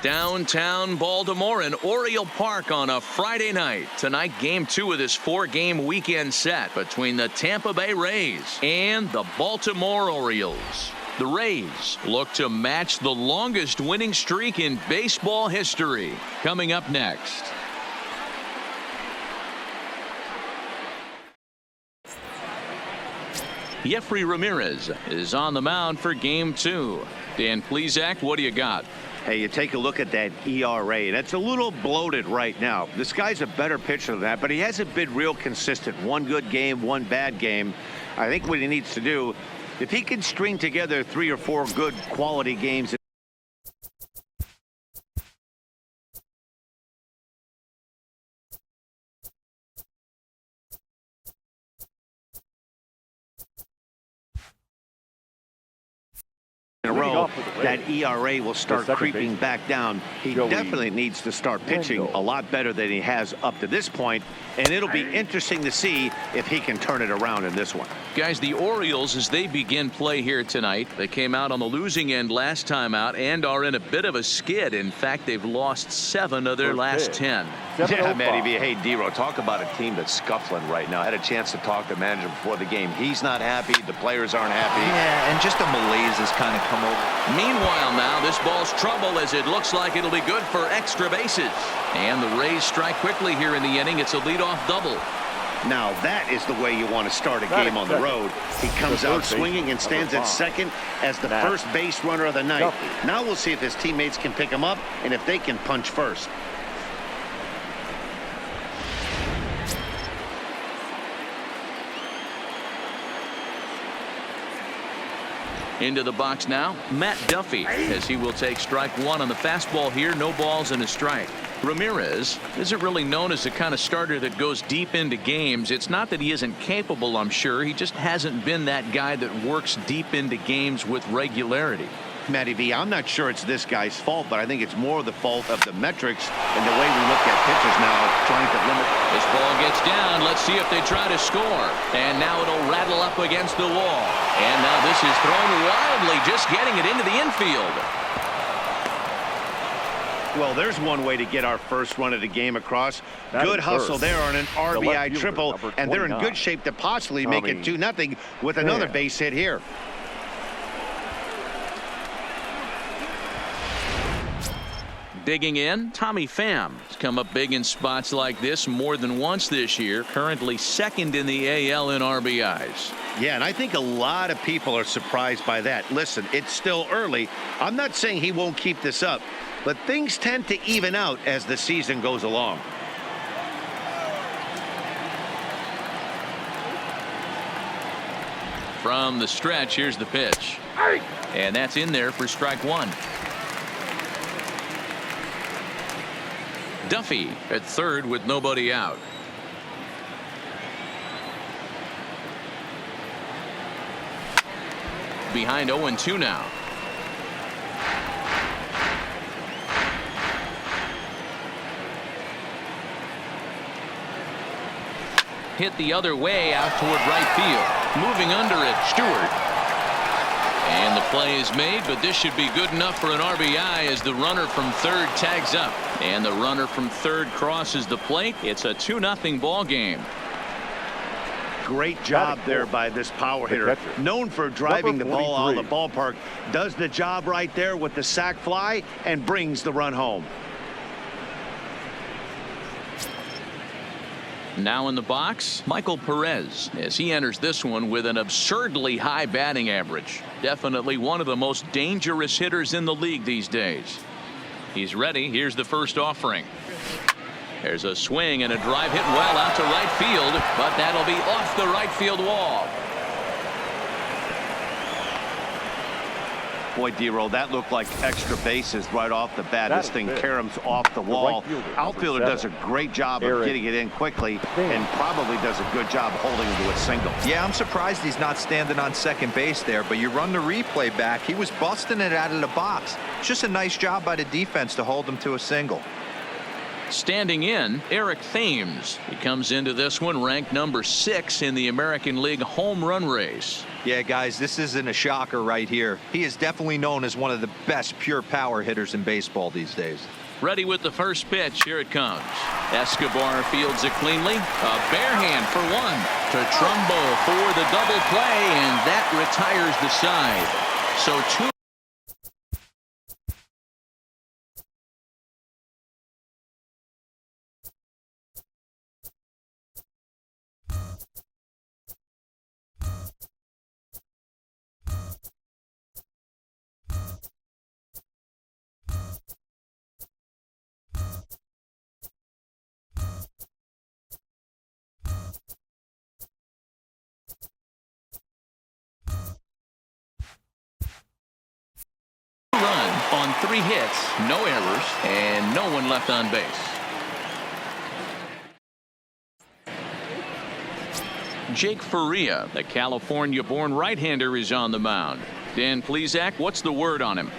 Downtown Baltimore and Oriole Park on a Friday night. Tonight, game 2 of this 4-game weekend set between the Tampa Bay Rays and the Baltimore Orioles. The Rays look to match the longest winning streak in baseball history. Coming up next. Jeffrey Ramirez is on the mound for game 2. Dan Plesac, what do you got? Hey, you take a look at that ERA. That's a little bloated right now. This guy's a better pitcher than that, but he hasn't been real consistent. One good game, one bad game. I think what he needs to do, if he can string together 3 or 4 good quality games in a row, that ERA will start creeping back down. He definitely needs to start pitching a lot better than he has up to this point, and it'll be interesting to see if he can turn it around in this one. Guys, the Orioles, as they begin play here tonight, they came out on the losing end last time out and are in a bit of a skid. In fact, they've lost 7 of their last 10. Yeah, Matty V. Hey, D-Row, talk about a team that's scuffling right now. I had a chance to talk to the manager before the game. He's not happy. The players aren't happy. Yeah, and just a malaise has kind of come over. Meanwhile, now this ball's trouble as it looks like it'll be good for extra bases. And the Rays strike quickly here in the inning. It's a leadoff double. Now that is the way you want to start a game on the road. He comes out swinging and stands at second as the first base runner of the night. Now we'll see if his teammates can pick him up and if they can punch first. Into the box now, Matt Duffy, as he will take strike 1 on the fastball here. No balls and a strike. Ramirez isn't really known as the kind of starter that goes deep into games. It's not that he isn't capable, I'm sure. He just hasn't been that guy that works deep into games with regularity. Matty V, I'm not sure it's this guy's fault, but I think it's more the fault of the metrics and the way we look at pitchers now, trying to limit. This ball gets down. Let's see if they try to score. And now it'll rattle up against the wall. And now this is thrown wildly, just getting it into the infield. Well, there's one way to get our first run of the game across. Good hustle there on an RBI triple, and they're in good shape to possibly make it 2-0 with another base hit here. Digging in, Tommy Pham has come up big in spots like this more than once this year. Currently second in the AL in RBIs. Yeah, and I think a lot of people are surprised by that. Listen, it's still early. I'm not saying he won't keep this up, but things tend to even out as the season goes along. From the stretch, here's the pitch. And that's in there for strike 1. Duffy at third with nobody out. Behind 0-2 now. Hit the other way out toward right field. Moving under it, Stewart. And the play is made, but this should be good enough for an RBI as the runner from third tags up. And the runner from third crosses the plate. It's a 2-0 ball game. Great job there by this power hitter. Known for driving the ball out of the ballpark. Does the job right there with the sac fly and brings the run home. Now in the box, Michael Perez, as he enters this one with an absurdly high batting average. Definitely one of the most dangerous hitters in the league these days. He's ready. Here's the first offering. There's a swing and a drive hit well out to right field, but that'll be off the right field wall. Boy, D-Roll, that looked like extra bases right off the bat. This thing caroms off the wall. Outfielder does a great job of getting it in quickly and probably does a good job holding him to a single. Yeah, I'm surprised he's not standing on second base there, but you run the replay back. He was busting it out of the box. It's just a nice job by the defense to hold him to a single. Standing in, Eric Thames. He comes into this one ranked number 6 in the American League home run race. Yeah, guys, this isn't a shocker right here. He is definitely known as one of the best pure power hitters in baseball these days. Ready with the first pitch. Here it comes. Escobar fields it cleanly. A bare hand for one to Trumbo for the double play, and that retires the side. So 2. Run on 3 hits, no errors, and no one left on base. Jake Faria, the California-born right-hander, is on the mound. Dan Plesac, what's the word on him?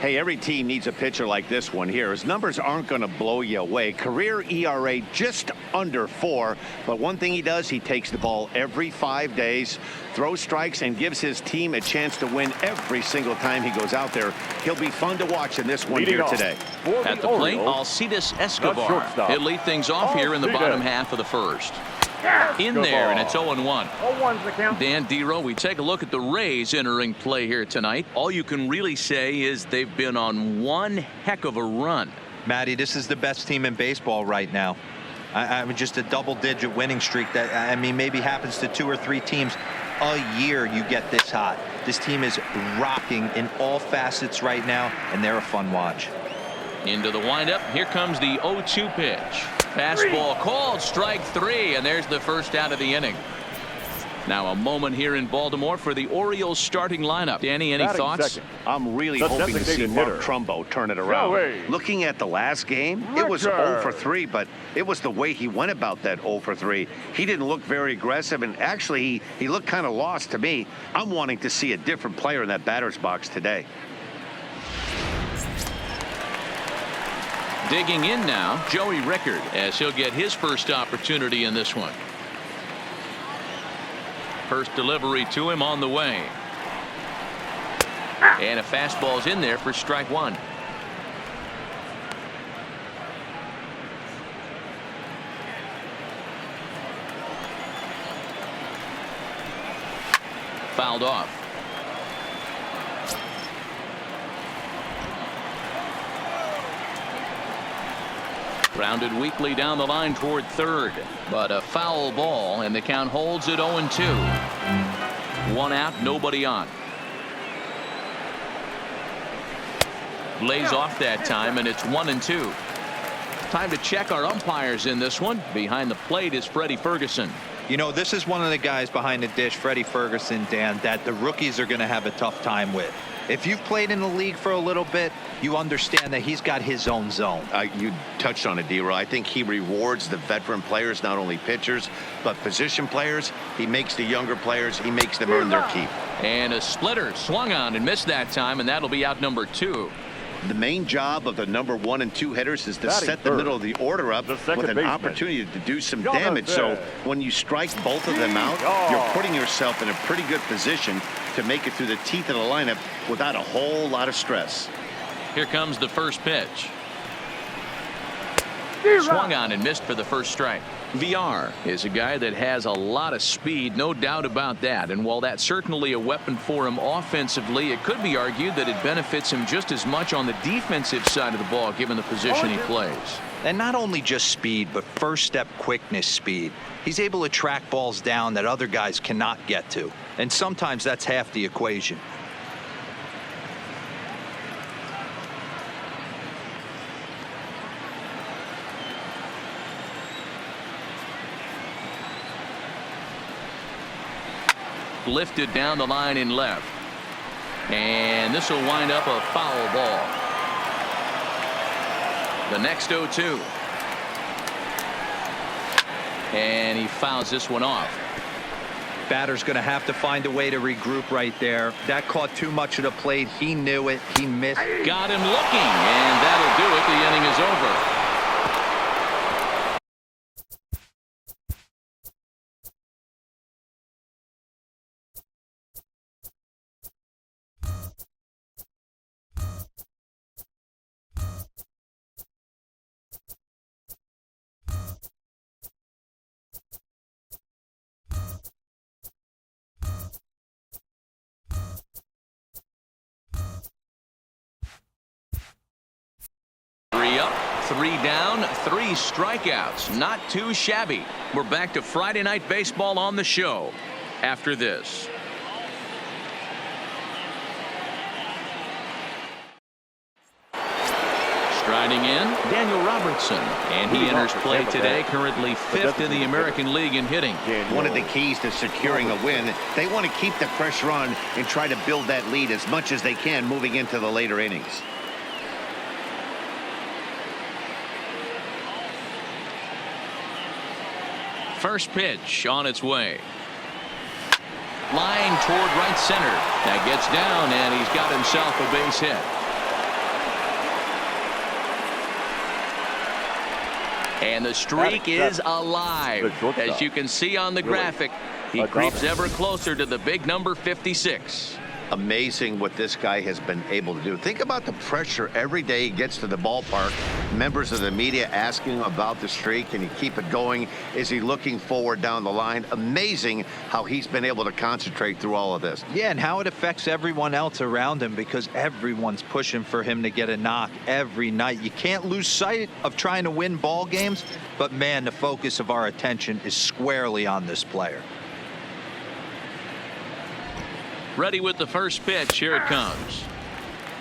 Hey, every team needs a pitcher like this one here. His numbers aren't going to blow you away. Career ERA just under 4. But one thing he does, he takes the ball every 5 days, throws strikes, and gives his team a chance to win every single time he goes out there. He'll be fun to watch in this one here today. At the plate, Alcides Escobar. He'll lead things off here in the bottom half of the first. In there, and it's 0-1. Dan Dero, we take a look at the Rays entering play here tonight. All you can really say is they've been on one heck of a run. Matty, this is the best team in baseball right now. I mean, just a double-digit winning streak that, I mean, maybe happens to 2 or 3 teams a year. You get this hot. This team is rocking in all facets right now, and they're a fun watch. Into the windup. Here comes the 0-2 pitch. Fastball called, strike 3, and there's the first out of the inning. Now a moment here in Baltimore for the Orioles starting lineup. Danny, any thoughts? I'm really hoping to see Mark Trumbo turn it around. Looking at the last game, it was 0 for 3, but it was the way he went about that 0 for 3. He didn't look very aggressive, and actually he looked kind of lost to me. I'm wanting to see a different player in that batter's box today. Digging in now, Joey Rickard, as he'll get his first opportunity in this one. First delivery to him on the way. And a fastball's in there for strike 1. Fouled off. Grounded weakly down the line toward third, but a foul ball, and the count holds at 0-2. 1 out, nobody on. Lays off that time, and it's 1-2. Time to check our umpires in this one. Behind the plate is Freddie Ferguson. You know, this is one of the guys behind the dish, Freddie Ferguson, Dan, that the rookies are going to have a tough time with. If you've played in the league for a little bit, you understand that he's got his own zone. You touched on it, D-Roy. I think he rewards the veteran players, not only pitchers, but position players. He makes the younger players, he makes them earn their keep. And a splitter swung on and missed that time, and that'll be out number 2. The main job of the number 1 and 2 hitters is to set the middle of the order up with an opportunity to do some damage. So when you strike both of them out, you're putting yourself in a pretty good position to make it through the teeth of the lineup without a whole lot of stress. Here comes the first pitch. Swung on and missed for the first strike. VR is a guy that has a lot of speed, no doubt about that. And while that's certainly a weapon for him offensively, it could be argued that it benefits him just as much on the defensive side of the ball, given the position he plays. And not only just speed, but first step quickness speed. He's able to track balls down that other guys cannot get to. And sometimes that's half the equation. Lifted down the line in left, and this will wind up a foul ball. The next 0-2, and he fouls this one off. Batter's going to have to find a way to regroup right there. That caught too much of the plate. He knew it. He missed. Got him looking, and that'll do it. The inning is over. 3 down, 3 strikeouts. Not too shabby. We're back to Friday Night Baseball on the show after this. Striding in, Daniel Robertson, and he enters play today, currently 5th in the American League in hitting. One of the keys to securing a win, they want to keep the pressure on and try to build that lead as much as they can moving into the later innings. First pitch on its way. Line toward right center. That gets down, and he's got himself a base hit. And the streak is alive. As you can see on the graphic, he creeps ever closer to the big number 56. Amazing what this guy has been able to do. Think about the pressure every day he gets to the ballpark. Members of the media asking about the streak. Can he keep it going? Is he looking forward down the line? Amazing how he's been able to concentrate through all of this. Yeah, and how it affects everyone else around him, because everyone's pushing for him to get a knock every night. You can't lose sight of trying to win ball games, but man, the focus of our attention is squarely on this player. Ready with the first pitch. Here it comes.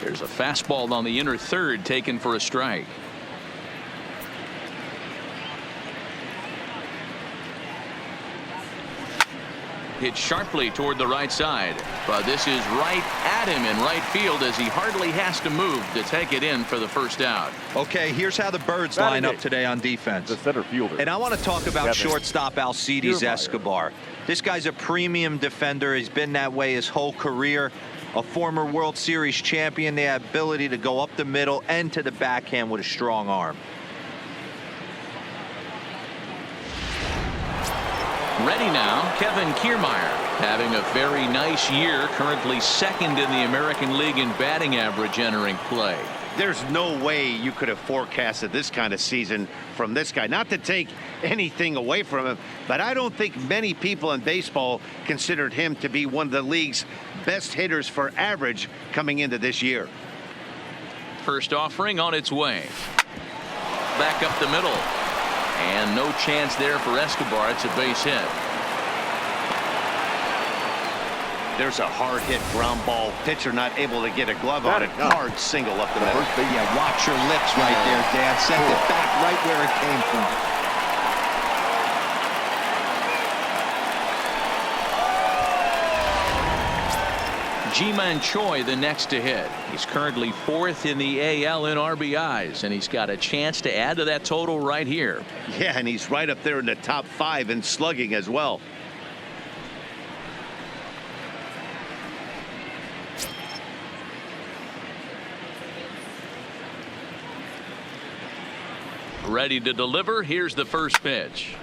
There's a fastball on the inner third taken for a strike. Hit sharply toward the right side, but this is right at him in right field as he hardly has to move to take it in for the first out. Okay, here's how the Birds line up today on defense. The center fielder. And I want to talk about shortstop Alcides Escobar. This guy's a premium defender. He's been that way his whole career. A former World Series champion. The ability to go up the middle and to the backhand with a strong arm. Ready now, Kevin Kiermaier, having a very nice year, currently 2nd in the American League in batting average entering play. There's no way you could have forecasted this kind of season from this guy. Not to take anything away from him, but I don't think many people in baseball considered him to be one of the league's best hitters for average coming into this year. First offering on its way. Back up the middle. And no chance there for Escobar. It's a base hit. There's a hard hit ground ball. Pitcher not able to get a glove on it. Hard single up the middle. Yeah, watch your lips right there, Dan. Sent it back right where it came from. Ji-Man Choi the next to hit. He's currently 4th in the AL in RBIs, and he's got a chance to add to that total right here. Yeah, and he's right up there in the top 5 in slugging as well. Ready to deliver. Here's the first pitch.